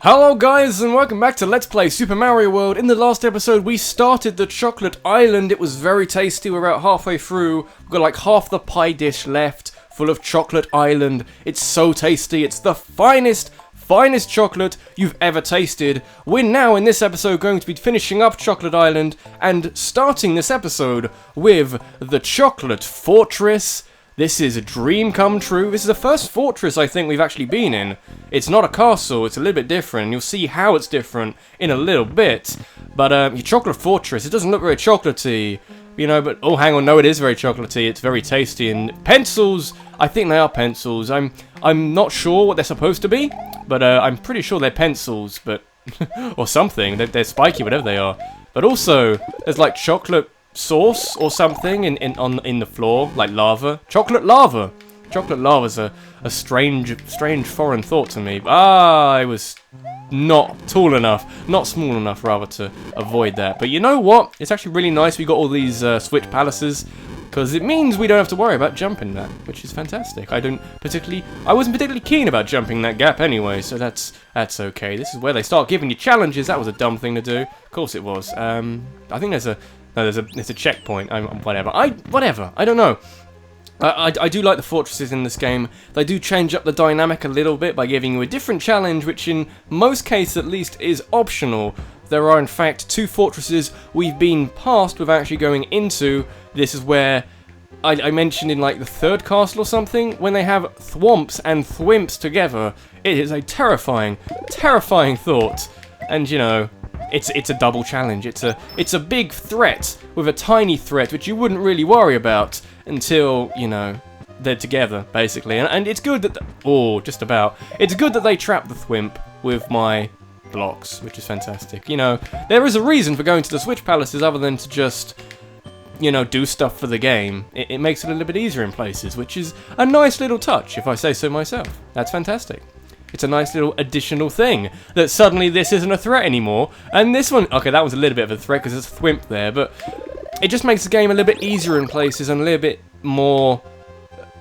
Hello guys and welcome back to Let's Play Super Mario World. In the last episode we started the chocolate island. It was very tasty. We're about halfway through. We've got like half the pie dish left full of chocolate island. It's so tasty. It's the finest chocolate you've ever tasted. We're now in this episode going to be finishing up Chocolate Island and starting this episode with the Chocolate Fortress. This is a dream come true. This is the first fortress I think we've actually been in. It's not a castle, it's a little bit different. You'll see how it's different in a little bit. But your chocolate fortress, it doesn't look very chocolatey. You know, but oh hang on, no it is very chocolatey, it's very tasty. And pencils, I think they are pencils. I'm not sure what they're supposed to be, but I'm pretty sure they're pencils, but or something. They're spiky, whatever they are. But also, there's like chocolate sauce or something in the floor, like lava. Chocolate lava. Chocolate lava's a strange foreign thought to me. I was not tall enough, not small enough rather, to avoid that. But you know what? It's actually really nice we got all these switch palaces, because it means we don't have to worry about jumping that, which is fantastic. I wasn't particularly keen about jumping that gap anyway, so that's okay. This is where they start giving you challenges. That was a dumb thing to do. Of course it was. I think there's a checkpoint. Whatever. I don't know. I do like the fortresses in this game. They do change up the dynamic a little bit by giving you a different challenge, which in most cases at least is optional. There are in fact 2 fortresses we've been past without actually going into. This is where I mentioned in like the 3rd castle or something, when they have thwomps and thwimps together, it is a terrifying thought. And you know, it's a double challenge. It's a big threat with a tiny threat, which you wouldn't really worry about until, you know, they're together, basically. And it's good that it's good that they trap the thwimp with my blocks, which is fantastic. You know, there is a reason for going to the switch palaces other than to just, you know, do stuff for the game. It makes it a little bit easier in places, which is a nice little touch, if I say so myself. That's fantastic. It's a nice little additional thing, that suddenly this isn't a threat anymore, and this one, okay, that was a little bit of a threat because there's a thwimp there, but it just makes the game a little bit easier in places and a little bit more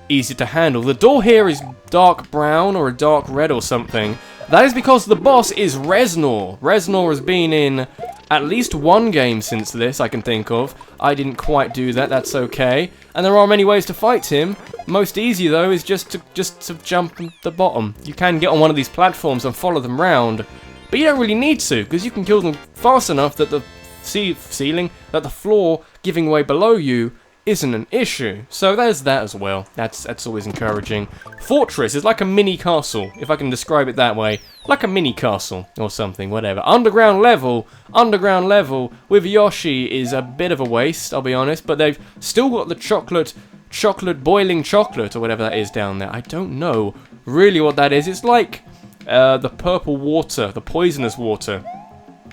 easy to handle. The door here is dark brown or a dark red or something. That is because the boss is Reznor. Reznor has been in at least one game since this, I can think of. I didn't quite do that, that's okay. And there are many ways to fight him. Most easy though is just to jump at the bottom. You can get on one of these platforms and follow them round, but you don't really need to, because you can kill them fast enough that the the floor giving way below you isn't an issue. So there's that as well. That's always encouraging. Fortress is like a mini castle, if I can describe it that way. Like a mini castle or something, whatever. Underground level with Yoshi is a bit of a waste, I'll be honest, but they've still got the boiling chocolate or whatever that is down there. I don't know really what that is. It's like the purple water, the poisonous water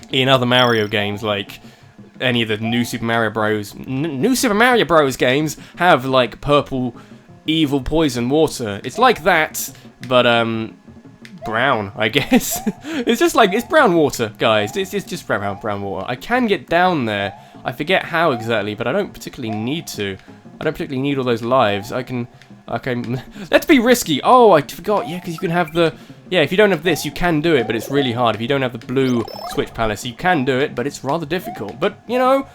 in other Mario games, like any of the New Super Mario Bros. Games have like purple evil poison water. It's like that, but brown, I guess. It's brown water, guys. It's just brown water. I can get down there. I forget how exactly, but I don't particularly need to. I don't particularly need all those lives. I can. Let's be risky. Oh, I forgot. Yeah, because you can have the. Yeah, if you don't have this, you can do it, but it's really hard. If you don't have the blue Switch Palace, you can do it, but it's rather difficult. But, you know,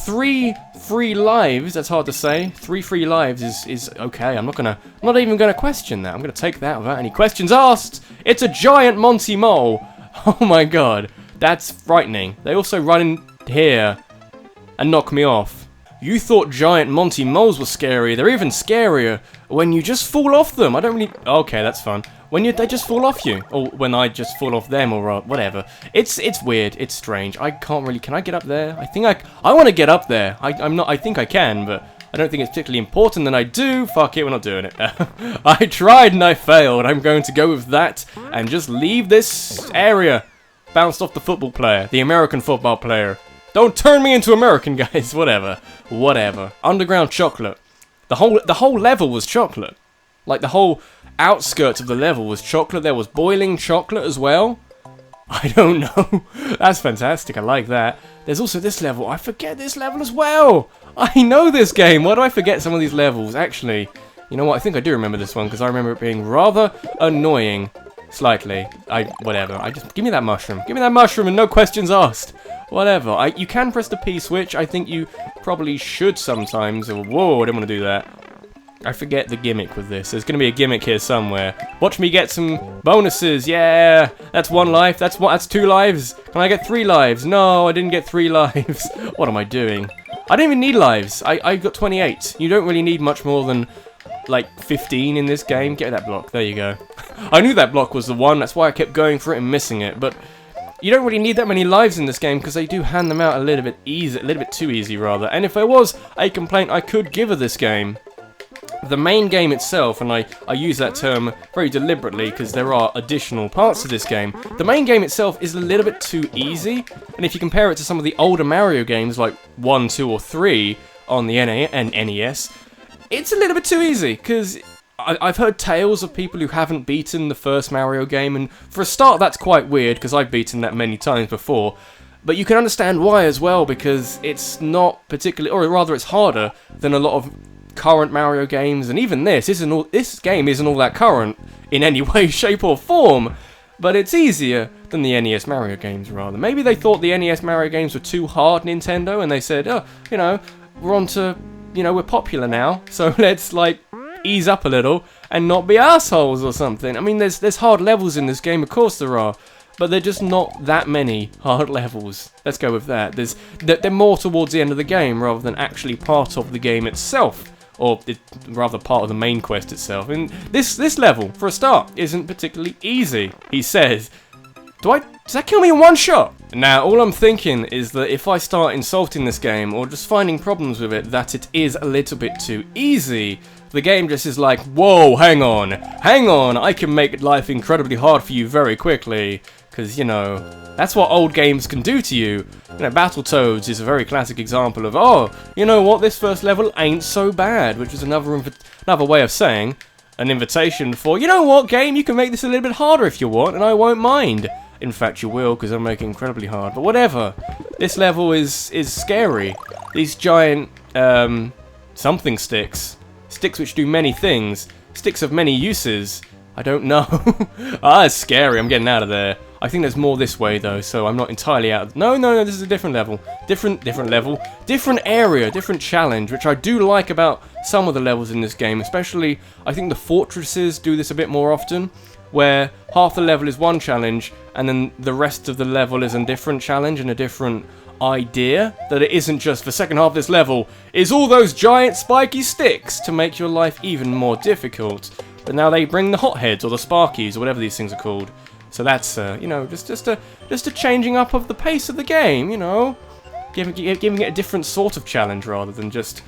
3 free lives, that's hard to say. 3 free lives is okay. I'm not even gonna question that. I'm gonna take that without any questions asked. It's a giant Monty Mole. Oh my god. That's frightening. They also run in here and knock me off. You thought giant Monty Moles were scary. They're even scarier when you just fall off them. I don't really... Okay, that's fun. When they just fall off you. Or when I just fall off them, or whatever. It's weird. It's strange. I can't really... Can I get up there? I want to get up there. I think I can, but I don't think it's particularly important that I do. Fuck it, we're not doing it. I tried and I failed. I'm going to go with that and just leave this area. Bounced off the football player. The American football player. Don't turn me into American, guys. Whatever. Underground chocolate. The whole level was chocolate. Like the whole outskirts of the level was chocolate. There was boiling chocolate as well. I don't know. That's fantastic. I like that. There's also this level. I forget this level as well. I know this game. Why do I forget some of these levels? Actually, you know what? I think I do remember this one because I remember it being rather annoying. Slightly. Whatever. Give me that mushroom. Give me that mushroom and no questions asked. Whatever. You can press the P switch. I think you probably should sometimes. Whoa, I don't want to do that. I forget the gimmick with this. There's going to be a gimmick here somewhere. Watch me get some bonuses. Yeah, that's 1 life. That's 2 lives. Can I get 3 lives? No, I didn't get 3 lives. What am I doing? I don't even need lives. I got 28. You don't really need much more than, like, 15 in this game. Get that block. There you go. I knew that block was the one. That's why I kept going for it and missing it. But you don't really need that many lives in this game because they do hand them out a little bit too easy, rather. And if there was a complaint I could give of this game, the main game itself, and I use that term very deliberately because there are additional parts to this game, the main game itself is a little bit too easy, and if you compare it to some of the older Mario games like 1, 2 or 3 on the NES, it's a little bit too easy, because I've heard tales of people who haven't beaten the first Mario game, and for a start that's quite weird because I've beaten that many times before, but you can understand why as well, because it's not particularly, or rather it's harder than a lot of current Mario games, and even this game isn't all that current in any way, shape or form, but it's easier than the NES Mario games, rather. Maybe they thought the NES Mario games were too hard, Nintendo, and they said, oh, you know, we're on to, you know, we're popular now, so let's, like, ease up a little and not be assholes or something. I mean, there's hard levels in this game, of course there are, but they're just not that many hard levels. Let's go with that. They're more towards the end of the game rather than actually part of the game itself. Or rather part of the main quest itself. And this level, for a start, isn't particularly easy, he says. Does that kill me in 1 shot? Now, all I'm thinking is that if I start insulting this game, or just finding problems with it, that it is a little bit too easy. The game just is like, whoa, hang on, I can make life incredibly hard for you very quickly. Because, you know, that's what old games can do to you. You know, Battletoads is a very classic example of, oh, you know what, this first level ain't so bad, which is another way of saying an invitation for, you know what, game, you can make this a little bit harder if you want, and I won't mind. In fact, you will, because I'm making it incredibly hard. But whatever. This level is scary. These giant, something sticks. Sticks which do many things. Sticks of many uses. I don't know. It's scary. I'm getting out of there. I think there's more this way, though, so I'm not entirely out of... No, this is a different level. Different level. Different area, different challenge, which I do like about some of the levels in this game. Especially, I think the fortresses do this a bit more often, where half the level is one challenge, and then the rest of the level is a different challenge and a different idea. That it isn't just the second half of this level is all those giant spiky sticks to make your life even more difficult. But now they bring the hotheads or the sparkies or whatever these things are called. So that's you know, just a changing up of the pace of the game, you know, giving it a different sort of challenge rather than just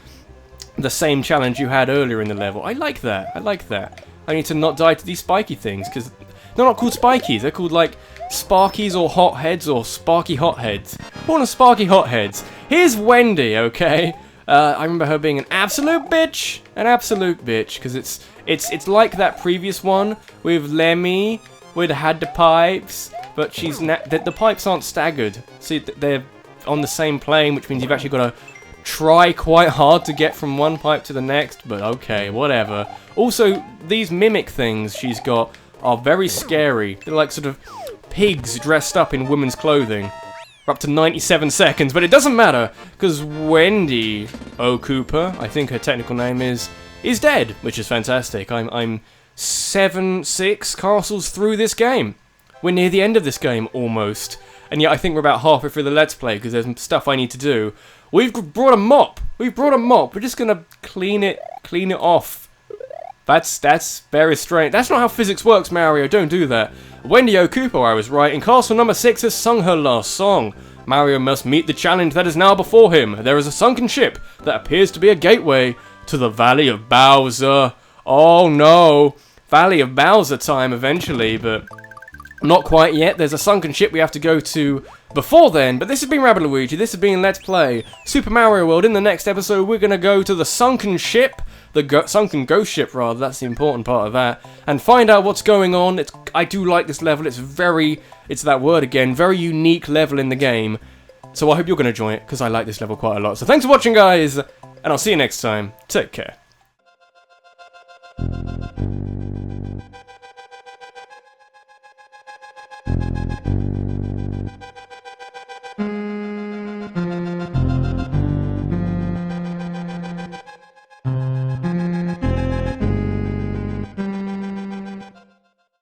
the same challenge you had earlier in the level. I like that. I need to not die to these spiky things because they're not called spikies. They're called like sparkies or hotheads or sparky hotheads. Call them sparky hotheads. Here's Wendy, okay? I remember her being an absolute bitch, because it's like that previous one with Lemmy. We'd had the pipes, but the pipes aren't staggered. See, they're on the same plane, which means you've actually got to try quite hard to get from one pipe to the next, but okay, whatever. Also, these mimic things she's got are very scary. They're like sort of pigs dressed up in women's clothing. We're up to 97 seconds, but it doesn't matter, because Wendy O. Cooper, I think her technical name is dead, which is fantastic. I'm 6 castles through this game. We're near the end of this game, almost. And yet I think we're about halfway through the Let's Play, because there's stuff I need to do. We've brought a mop. We're just gonna clean it off. That's very strange. That's not how physics works, Mario. Don't do that. Wendy O. Cooper, I was right. In Castle number 6 has sung her last song. Mario must meet the challenge that is now before him. There is a sunken ship that appears to be a gateway to the Valley of Bowser. Oh no, Valley of Bowser time eventually, but not quite yet. There's a sunken ship we have to go to before then, but this has been Rabbidluigi, this has been Let's Play Super Mario World. In the next episode, we're going to go to the sunken ship, sunken ghost ship rather, that's the important part of that, and find out what's going on. I do like this level, it's that word again, very unique level in the game, so I hope you're going to enjoy it, because I like this level quite a lot. So thanks for watching, guys, and I'll see you next time. Take care.